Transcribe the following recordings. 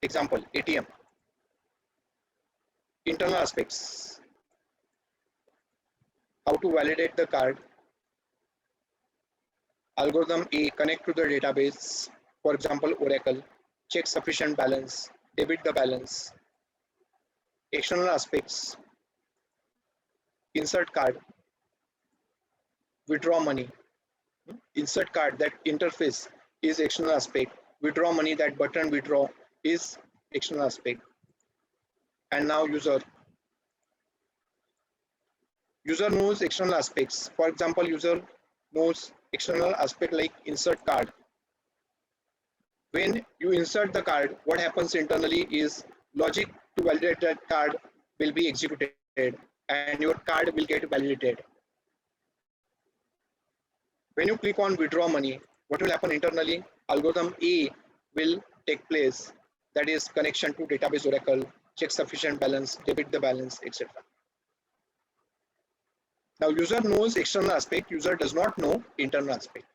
Example, ATM. Internal aspects. How to validate the card. Algorithm A, connect to the database. For example, Oracle. Check sufficient balance. Debit the balance. External aspects. Insert card. Withdraw money. Insert card, that interface is external aspect. Withdraw money, that button withdraw is external aspect. And now user knows external aspects. For example, user knows external aspect like insert card. When you insert the card, what happens internally is logic to validate that card will be executed and your card will get validated. When you click on withdraw money, what will happen internally? Algorithm A will take place, that is connection to database Oracle, check sufficient balance, debit the balance, etc. Now user knows external aspect, user does not know internal aspect.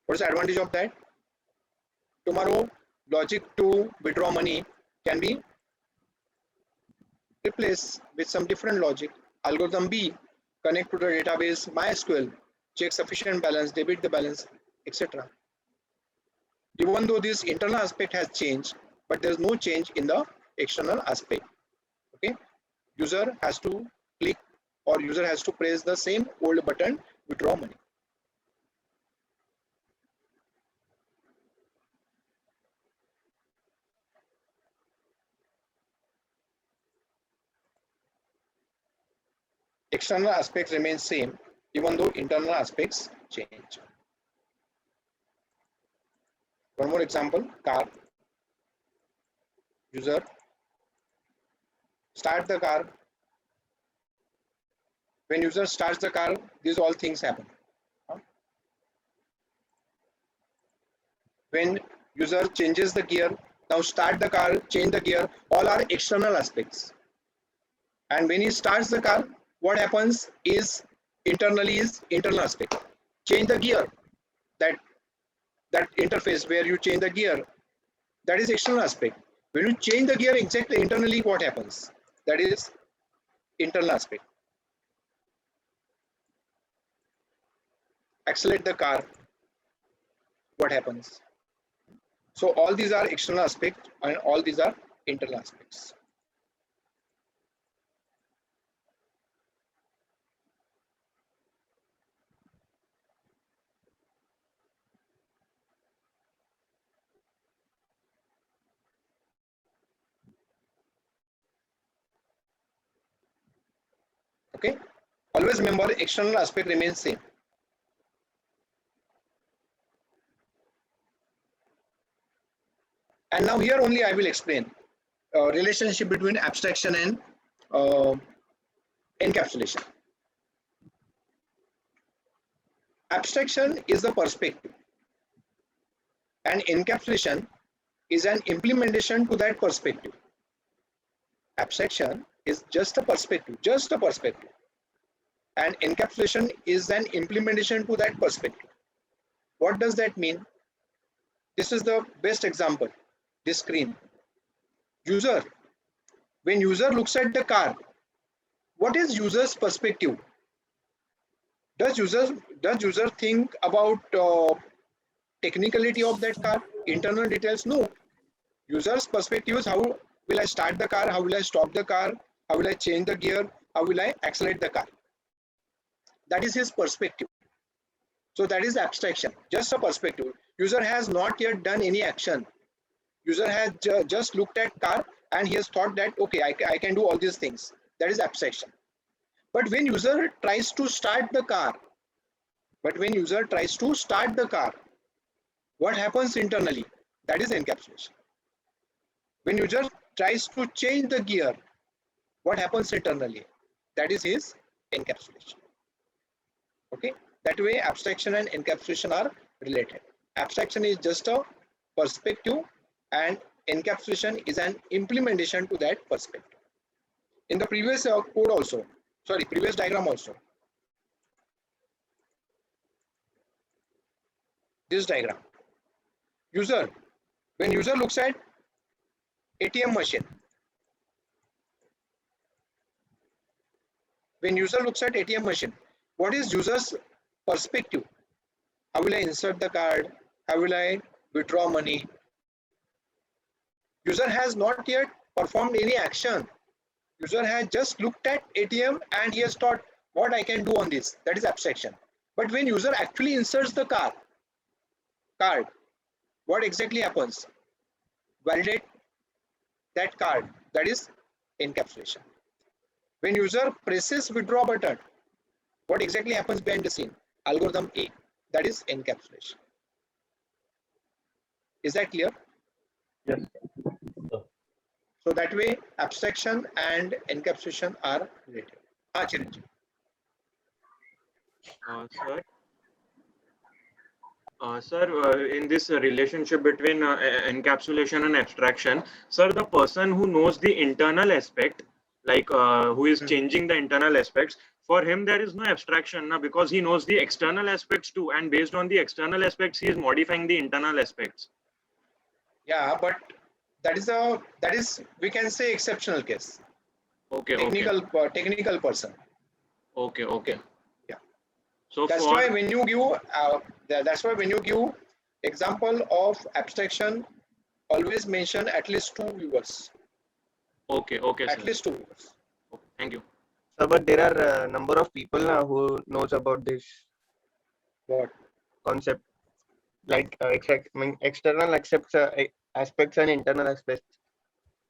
What is the advantage of that? Tomorrow, logic to withdraw money can be replaced with some different logic. Algorithm B, connect to the database MySQL, check sufficient balance, debit the balance, etc. Even though this internal aspect has changed, but there is no change in the external aspect. Okay, user has to click or user has to press the same old button, withdraw money. External aspects remain same, even though internal aspects change. One more example, car. User start the car. When user starts the car, these all things happen. When user changes the gear, now start the car, change the gear, all are external aspects. And when he starts the car, what happens is internally is internal aspect. Change the gear, that interface where you change the gear, that is external aspect. When you change the gear exactly internally, what happens? That is internal aspect. Accelerate the car, what happens? So all these are external aspects and all these are internal aspects. Okay, always remember external aspect remains same. And now here only I will explain relationship between abstraction and encapsulation. Abstraction is the perspective and encapsulation is an implementation to that perspective. Abstraction is just a perspective, and encapsulation is an implementation to that perspective. What does that mean? This is the best example, this screen. When user looks at the car, what is user's perspective? Does user think about technicality of that car, internal details? No. User's perspective is how will I start the car, how will I stop the car, how will I change the gear, how will I accelerate the car. That is his perspective. So that is abstraction, just a perspective. User has not yet done any action. User has just looked at car and he has thought that, okay, I can do all these things. That is abstraction. But when user tries to start the car, what happens internally? That is encapsulation. When user tries to change the gear, what happens internally? That is his encapsulation. Okay, that way abstraction and encapsulation are related. Abstraction is just a perspective and encapsulation is an implementation to that perspective. In the previous code also, previous diagram also, this diagram, User, when user looks at ATM machine, what is user's perspective? How will I insert the card? How will I withdraw money? User has not yet performed any action. User has just looked at ATM and he has thought what I can do on this. That is abstraction. But when user actually inserts the card, what exactly happens? Validate that card. That is encapsulation. When user presses withdraw button, what exactly happens behind the scene? Algorithm A. That is encapsulation. Is that clear? Yes. So that way, abstraction and encapsulation are related. Chiranjeev. Sir, in this relationship between encapsulation and abstraction, sir, the person who knows the internal aspect, like who is changing the internal aspects, for him there is no abstraction now, because he knows the external aspects too, and based on the external aspects, he is modifying the internal aspects. Yeah, but that is we can say exceptional case. Okay. Technical person. Okay. Yeah. So that's why when you give example of abstraction, always mention at least 2 viewers. Okay, at least 2 viewers. Okay, thank you. But there are a number of people who knows about this What concept, like external aspects and internal aspects.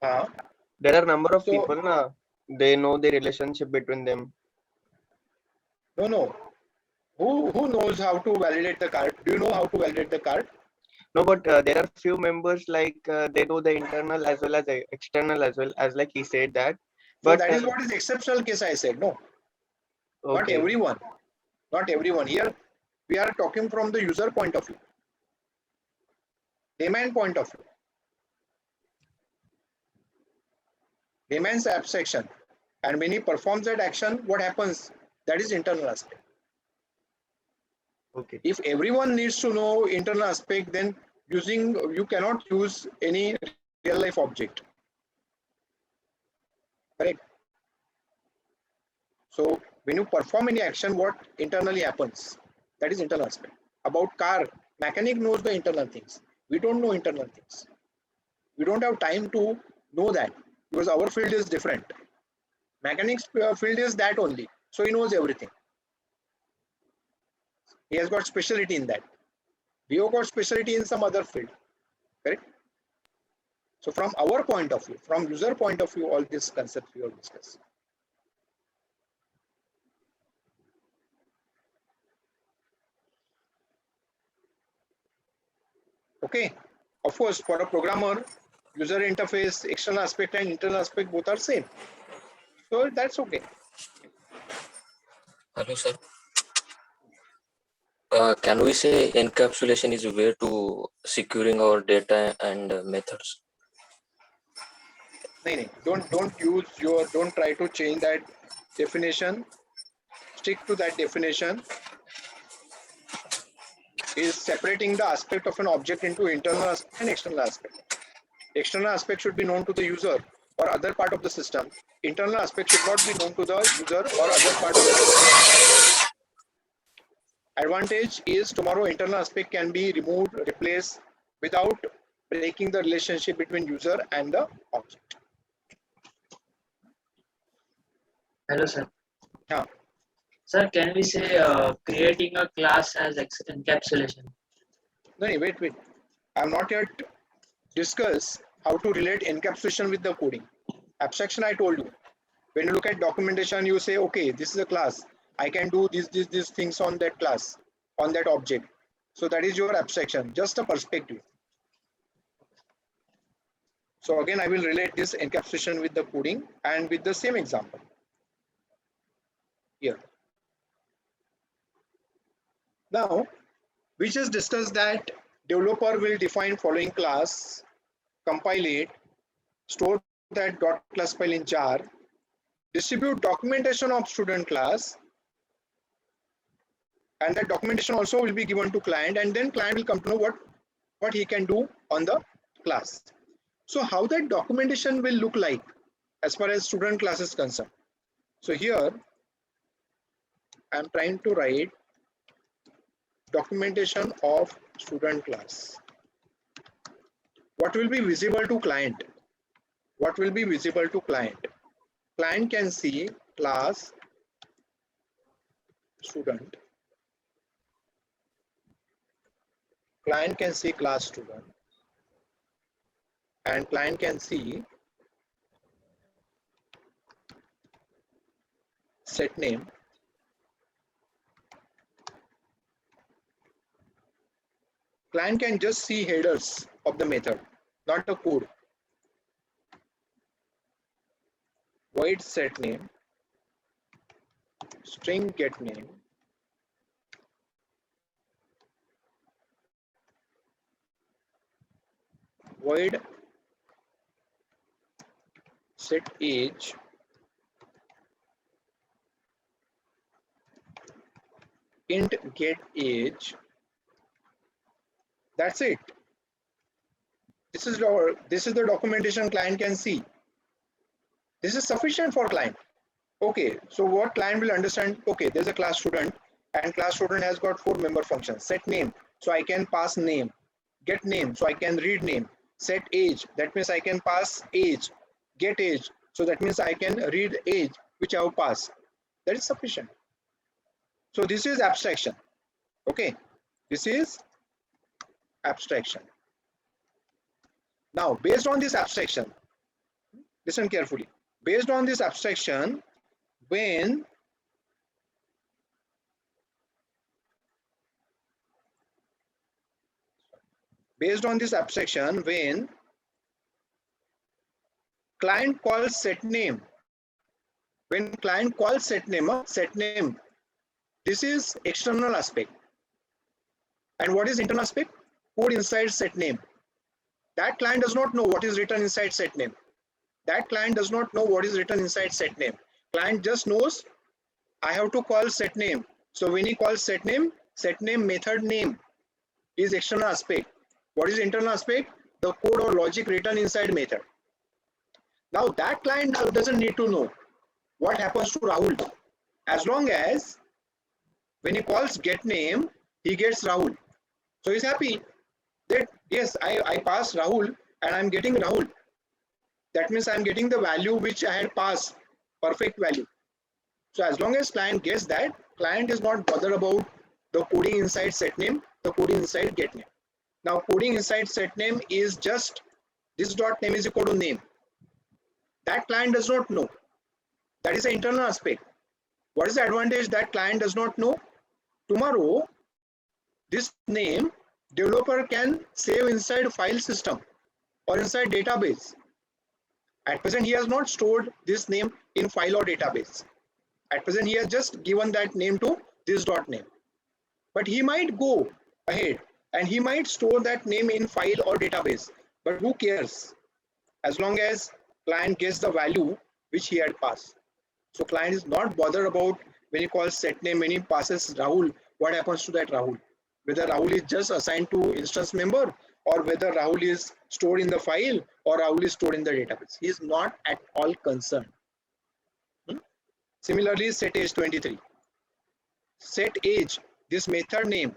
There are a number of people they know the relationship between them. No. Who knows how to validate the card? Do you know how to validate the card? No, but there are few members like they know the internal as well as the external as well as, like he said that. So but that is what is exceptional case I said. No, okay. Not everyone. Here we are talking from the user point of view, layman point of view. Layman's abstraction, and when he performs that action, what happens? That is internal aspect. Okay. If everyone needs to know internal aspect, then you cannot use any real life object. Correct? So when you perform any action, what internally happens? That is internal aspect. About car, mechanic knows the internal things. We don't know internal things. We don't have time to know that because our field is different. Mechanic's field is that only. So he knows everything. He has got specialty in that. We have got specialty in some other field. Correct? So from our point of view, from user point of view, all these concepts we will discuss. Okay. Of course, for a programmer, user interface, external aspect and internal aspect both are same. So that's okay. Hello, sir. Can we say encapsulation is a way to securing our data and methods? Don't try to change that definition. Stick to that definition. Is separating the aspect of an object into internal aspect and external aspect. External aspect should be known to the user or other part of the system. Internal aspect should not be known to the user or other part of the system. Advantage is tomorrow internal aspect can be removed, replaced without breaking the relationship between user and the object. Hello, sir. Yeah. Sir, can we say creating a class as encapsulation? No, wait. I have not yet discussed how to relate encapsulation with the coding. Abstraction I told you. When you look at documentation, you say, okay, this is a class. I can do these things on that class, on that object. So that is your abstraction, just a perspective. So again, I will relate this encapsulation with the coding and with the same example. Here. Now, we just discussed that developer will define following class, compile it, store that .class file in jar, distribute documentation of student class, and that documentation also will be given to client, and then client will come to know what what he can do on the class. So how that documentation will look like as far as student class is concerned. So here I'm trying to write documentation of student class. What will be visible to client? What will be visible to client? Client can see class student. Client can see class student. And client can see set name. Client can just see headers of the method, not a code. Void set name, string get name, void set age, int get age. That's it. This is the documentation client can see. This is sufficient for client. Okay, so what client will understand? Okay, there's a class student, and class student has got 4 member functions. Set name, so I can pass name. Get name, so I can read name. Set age, that means I can pass age. Get age, so that means I can read age which I have passed. That is sufficient. So this is abstraction. Okay, this is abstraction. Now, based on this abstraction, listen carefully. Based on this abstraction, when client calls set name, set name, this is external aspect. And what is internal aspect? Code inside set name. That client does not know what is written inside set name. That client does not know what is written inside set name. Client just knows I have to call set name. So when he calls set name method name is external aspect. What is internal aspect? The code or logic written inside method. Now that client doesn't need to know what happens to Rahul. As long as when he calls get name, he gets Rahul. So he's happy that yes, I passed Rahul and I'm getting Rahul. That means I'm getting the value which I had passed, perfect value. So as long as client gets that, client is not bothered about the coding inside set name, the coding inside get name. Now coding inside set name is just this dot name is equal to name. That client does not know. That is the internal aspect. What is the advantage that client does not know? Tomorrow, this name developer can save inside file system or inside database. At present, he has not stored this name in file or database. At present, he has just given that name to this dot name. But he might go ahead and he might store that name in file or database. But who cares? As long as client gets the value which he had passed. So client is not bothered about when he calls set name, when he passes Rahul, what happens to that Rahul? Whether Rahul is just assigned to instance member or whether Rahul is stored in the file or Rahul is stored in the database. He is not at all concerned. Similarly, set age 23. Set age, this method name,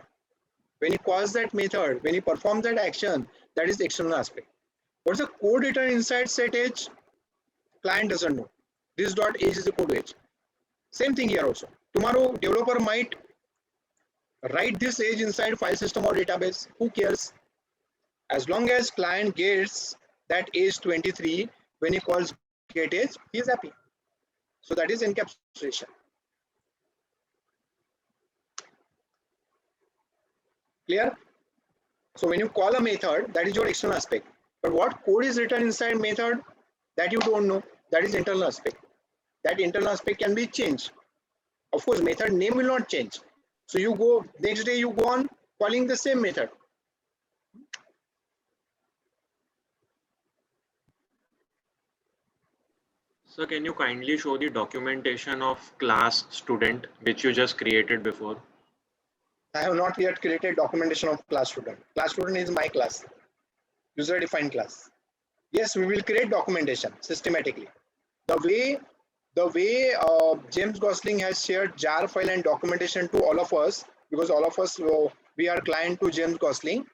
when he calls that method, when he performs that action, that is the external aspect. What's the code written inside set age? Client doesn't know. This dot age is the code age. Same thing here also. Tomorrow, developer might write this age inside file system or database. Who cares? As long as client gets that age 23, when he calls get age, he is happy. So that is encapsulation. Clear? So when you call a method, that is your external aspect. But what code is written inside method, that you don't know. That is internal aspect. That internal aspect can be changed. Of course, method name will not change. So you go, next day you go on calling the same method. So can you kindly show the documentation of class student which you just created before? I have not yet created documentation of class student. Class student is my class, user defined class. Yes, we will create documentation systematically. The way James Gosling has shared jar file and documentation to all of us, because all of us we are client to James Gosling.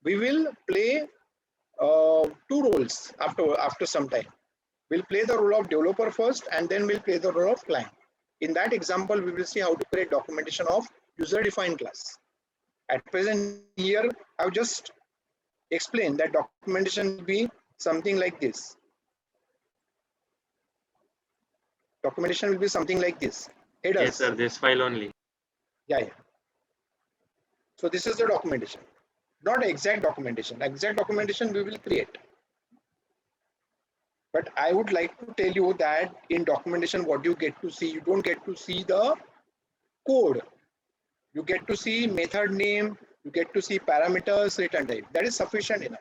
We will play two roles after some time. We'll play the role of developer first, and then we'll play the role of client. In that example, we will see how to create documentation of user-defined class. At present, here I've just explained that documentation will be something like this. Documentation will be something like this. Headers. Yes, sir. This file only. Yeah. So this is the documentation, not exact documentation. Exact documentation we will create. But I would like to tell you that in documentation, what you get to see, you don't get to see the code. You get to see method name, you get to see parameters, return type. That is sufficient enough.